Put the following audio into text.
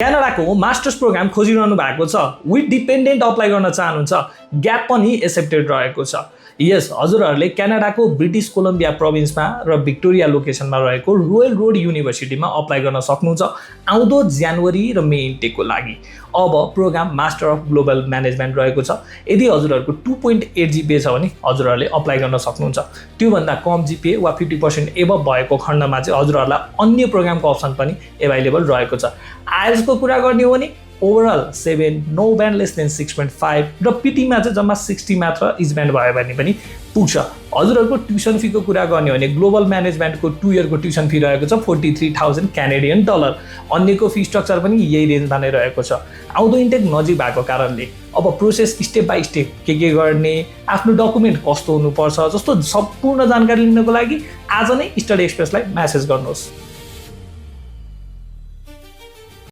क्यानाडाको masters programme खोजिरहनु भएको छ, विथ डिपेन्डेन्ट अप्लाई गर्न चाहनुहुन्छ, ग्याप पनि एक्सेप्टेड रहेको छ। यस, हजुरहरूले क्यानाडाको ब्रिटिस कोलम्बिया प्रोभिन्समा र भिक्टोरिया लोकेसनमा रहेको रोयल रोड युनिभर्सिटीमा अप्लाई गर्न सक्नुहुन्छ आउँदो जनवरी र मे इन्टेकको लागि। अब program master of global management रहेको छ। यदि हजुरहरूको 2.8 GPA छ भने हजुरहरूले अप्लाई गर्न सक्नुहुन्छ। त्योभन्दा कम GPA वा 50% एबभ भएको खण्डमा चाहिँ हजुरहरूलाई अन्य प्रोग्रामको अप्सन पनि एभाइलेबल रहेको छ। आइएल्सको कुरा गर्ने हो भने overall 7, no band less than 6.5 र पिटीमा चाहिँ जम्मा 60 मात्र इज ब्यान्ड भयो भने पनि पुग्छ। हजुरहरूको ट्युसन फीको कुरा गर्ने हो भने ग्लोबल म्यानेजमेन्टको 2 इयरको ट्युसन फी रहेको छ 43,000 क्यानेडियन डलर। अन्यको फी स्ट्रक्चर पनि यही रेन्जमा नै रहेको छ। आउँदो इन्टेक नजिक भएको कारणले अब प्रोसेस स्टेप बाई स्टेप के गर्ने, आफ्नो डकुमेन्ट कस्तो हुनुपर्छ जस्तो सम्पूर्ण जानकारी लिनको लागि आज नै स्टडी एक्सप्रेसलाई म्यासेज गर्नुहोस्।